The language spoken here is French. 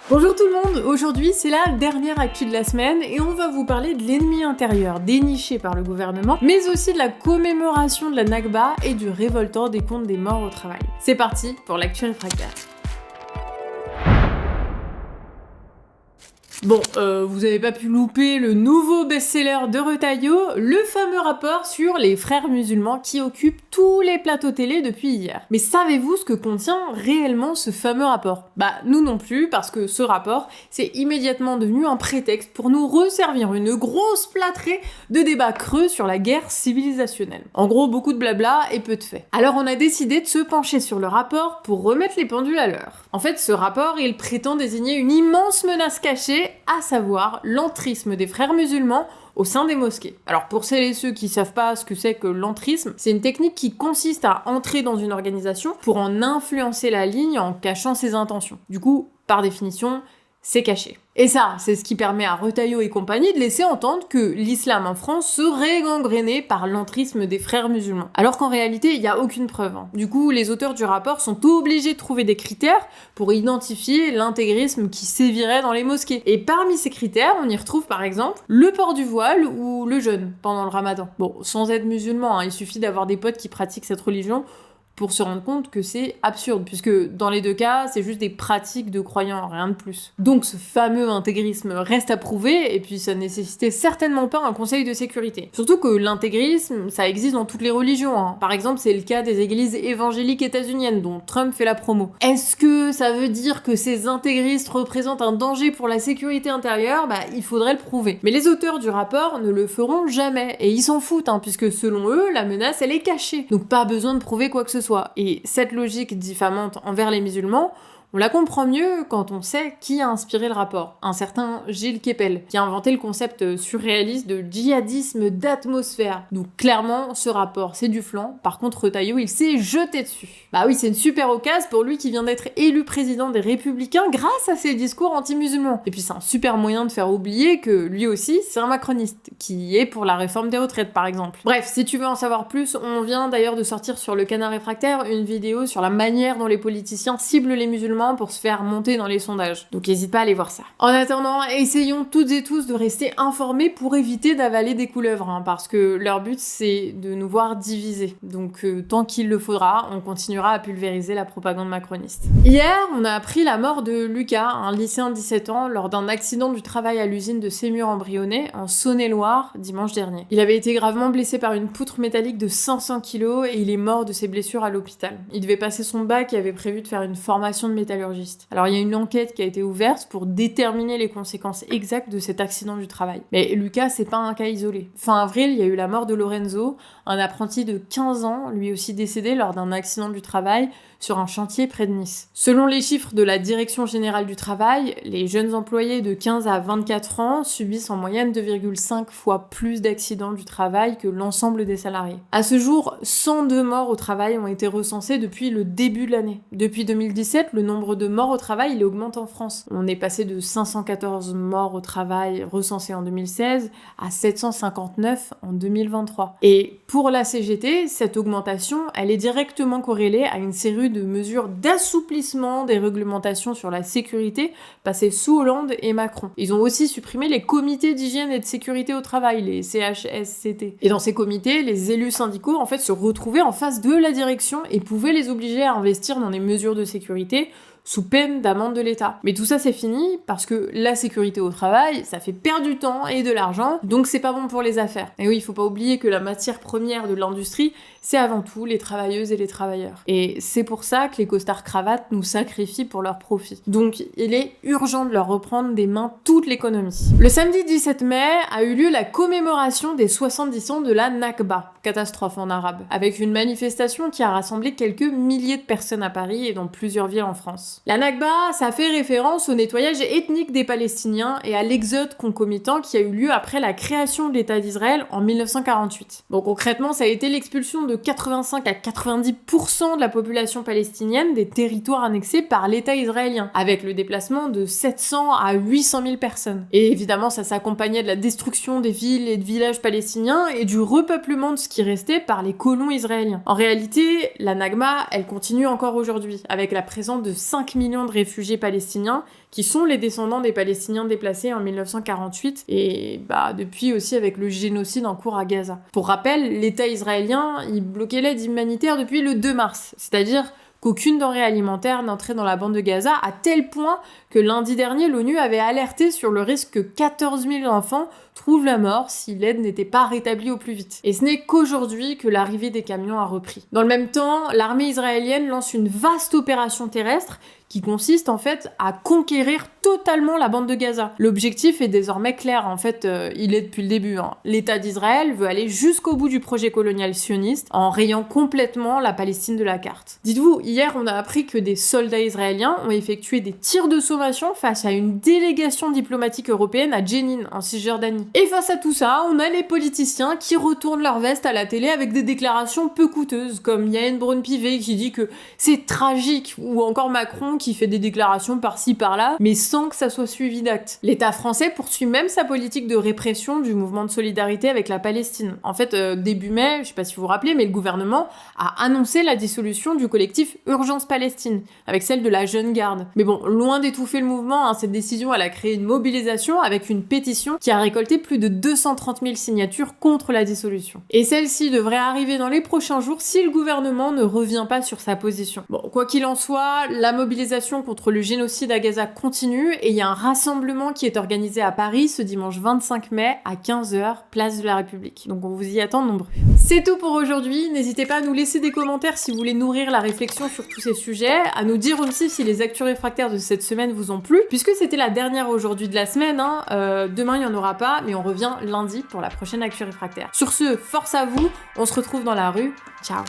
Bonjour tout le monde, aujourd'hui c'est la dernière actu de la semaine et on va vous parler de l'ennemi intérieur déniché par le gouvernement, mais aussi de la commémoration de la Nakba et du révoltant des comptes des morts au travail. C'est parti pour l'actu réfractaire. Bon, vous avez pas pu louper le nouveau best-seller de Retailleau, le fameux rapport sur les frères musulmans qui occupent tous les plateaux télé depuis hier. Mais savez-vous ce que contient réellement ce fameux rapport ? Bah, nous non plus, parce que ce rapport, c'est immédiatement devenu un prétexte pour nous resservir une grosse plâtrée de débats creux sur la guerre civilisationnelle. En gros, beaucoup de blabla et peu de faits. Alors on a décidé de se pencher sur le rapport pour remettre les pendules à l'heure. En fait, ce rapport, il prétend désigner une immense menace cachée, à savoir l'entrisme des frères musulmans au sein des mosquées. Alors pour celles et ceux qui savent pas ce que c'est que l'entrisme, c'est une technique qui consiste à entrer dans une organisation pour en influencer la ligne en cachant ses intentions. Du coup, par définition, c'est caché. Et ça, c'est ce qui permet à Retailleau et compagnie de laisser entendre que l'islam en France serait gangréné par l'entrisme des frères musulmans. Alors qu'en réalité, il n'y a aucune preuve. Du coup, les auteurs du rapport sont obligés de trouver des critères pour identifier l'intégrisme qui sévirait dans les mosquées. Et parmi ces critères, on y retrouve par exemple le port du voile ou le jeûne pendant le ramadan. Bon, sans être musulman, il suffit d'avoir des potes qui pratiquent cette religion pour se rendre compte que c'est absurde, puisque dans les deux cas, c'est juste des pratiques de croyants, rien de plus. Donc ce fameux intégrisme reste à prouver, et puis ça nécessitait certainement pas un conseil de sécurité. Surtout que l'intégrisme, ça existe dans toutes les religions. Par exemple, c'est le cas des églises évangéliques états-uniennes, dont Trump fait la promo. Est-ce que ça veut dire que ces intégristes représentent un danger pour la sécurité intérieure ? Il faudrait le prouver. Mais les auteurs du rapport ne le feront jamais, et ils s'en foutent, puisque selon eux, la menace, elle est cachée. Donc pas besoin de prouver quoi que ce soit. Et cette logique diffamante envers les musulmans, on la comprend mieux quand on sait qui a inspiré le rapport. Un certain Gilles Kepel, qui a inventé le concept surréaliste de djihadisme d'atmosphère. Donc clairement, ce rapport, c'est du flan. Par contre, Retailleau, il s'est jeté dessus. Bah oui, c'est une super occasion pour lui qui vient d'être élu président des Républicains grâce à ses discours anti-musulmans. Et puis c'est un super moyen de faire oublier que lui aussi, c'est un macroniste, qui est pour la réforme des retraites par exemple. Bref, si tu veux en savoir plus, on vient d'ailleurs de sortir sur le Canard réfractaire une vidéo sur la manière dont les politiciens ciblent les musulmans pour se faire monter dans les sondages. Donc n'hésite pas à aller voir ça. En attendant, essayons toutes et tous de rester informés pour éviter d'avaler des couleuvres, parce que leur but c'est de nous voir divisés. Donc tant qu'il le faudra, on continuera à pulvériser la propagande macroniste. Hier, on a appris la mort de Lucas, un lycéen de 17 ans, lors d'un accident du travail à l'usine de Sémur-en-Brionnais, en Saône-et-Loire, dimanche dernier. Il avait été gravement blessé par une poutre métallique de 500 kg et il est mort de ses blessures à l'hôpital. Il devait passer son bac et avait prévu de faire une formation de métallurgiste. Alors il y a une enquête qui a été ouverte pour déterminer les conséquences exactes de cet accident du travail. Mais Lucas, c'est pas un cas isolé. Fin avril, il y a eu la mort de Lorenzo, un apprenti de 15 ans, lui aussi décédé lors d'un accident du travail sur un chantier près de Nice. Selon les chiffres de la Direction Générale du Travail, les jeunes employés de 15 à 24 ans subissent en moyenne 2,5 fois plus d'accidents du travail que l'ensemble des salariés. À ce jour, 102 morts au travail ont été recensées depuis le début de l'année. Depuis 2017, le nombre de morts au travail, il augmente en France. On est passé de 514 morts au travail recensés en 2016 à 759 en 2023. Et pour la CGT, cette augmentation, elle est directement corrélée à une série de mesures d'assouplissement des réglementations sur la sécurité passées sous Hollande et Macron. Ils ont aussi supprimé les comités d'hygiène et de sécurité au travail, les CHSCT. Et dans ces comités, les élus syndicaux se retrouvaient en face de la direction et pouvaient les obliger à investir dans des mesures de sécurité sous peine d'amende de l'État. Mais tout ça c'est fini parce que la sécurité au travail, ça fait perdre du temps et de l'argent, donc c'est pas bon pour les affaires. Et oui, il faut pas oublier que la matière première de l'industrie, c'est avant tout les travailleuses et les travailleurs. Et c'est pour ça que les costards cravates nous sacrifient pour leur profit. Donc il est urgent de leur reprendre des mains toute l'économie. Le samedi 17 mai a eu lieu la commémoration des 70 ans de la Nakba, catastrophe en arabe, avec une manifestation qui a rassemblé quelques milliers de personnes à Paris et dans plusieurs villes en France. La Nakba, ça fait référence au nettoyage ethnique des Palestiniens et à l'exode concomitant qui a eu lieu après la création de l'État d'Israël en 1948. Bon, concrètement, ça a été l'expulsion de 85 à 90% de la population palestinienne des territoires annexés par l'État israélien, avec le déplacement de 700 à 800 000 personnes. Et évidemment, ça s'accompagnait de la destruction des villes et de villages palestiniens et du repeuplement de ce qui restait par les colons israéliens. En réalité, la Nakba, elle continue encore aujourd'hui, avec la présence de 5 5 millions de réfugiés palestiniens qui sont les descendants des Palestiniens déplacés en 1948 et depuis aussi avec le génocide en cours à Gaza. Pour rappel, l'État israélien, il bloquait l'aide humanitaire depuis le 2 mars, c'est-à-dire qu'aucune denrée alimentaire n'entrait dans la bande de Gaza, à tel point que lundi dernier, l'ONU avait alerté sur le risque que 14 000 enfants trouvent la mort si l'aide n'était pas rétablie au plus vite. Et ce n'est qu'aujourd'hui que l'arrivée des camions a repris. Dans le même temps, l'armée israélienne lance une vaste opération terrestre qui consiste en fait à conquérir totalement la bande de Gaza. L'objectif est désormais clair, en fait, il est depuis le début. L'État d'Israël veut aller jusqu'au bout du projet colonial sioniste en rayant complètement la Palestine de la carte. Dites-vous, hier on a appris que des soldats israéliens ont effectué des tirs de sommation face à une délégation diplomatique européenne à Jenin, en Cisjordanie. Et face à tout ça, on a les politiciens qui retournent leur veste à la télé avec des déclarations peu coûteuses, comme Yael Braun-Pivet qui dit que c'est tragique, ou encore Macron qui fait des déclarations par-ci par-là, mais sans que ça soit suivi d'actes. L'État français poursuit même sa politique de répression du mouvement de solidarité avec la Palestine. En fait, début mai, je sais pas si vous vous rappelez, mais le gouvernement a annoncé la dissolution du collectif Urgence Palestine, avec celle de la Jeune Garde. Mais bon, loin d'étouffer le mouvement, cette décision elle a créé une mobilisation avec une pétition qui a récolté plus de 230 000 signatures contre la dissolution. Et celle-ci devrait arriver dans les prochains jours si le gouvernement ne revient pas sur sa position. Bon, quoi qu'il en soit, la mobilisation contre le génocide à Gaza continue et il y a un rassemblement qui est organisé à Paris ce dimanche 25 mai à 15h, place de la République. Donc on vous y attend nombreux. C'est tout pour aujourd'hui, n'hésitez pas à nous laisser des commentaires si vous voulez nourrir la réflexion sur tous ces sujets, à nous dire aussi si les actus réfractaires de cette semaine vous ont plu, puisque c'était la dernière aujourd'hui de la semaine, demain il n'y en aura pas, mais on revient lundi pour la prochaine actu réfractaire. Sur ce, force à vous, on se retrouve dans la rue, ciao.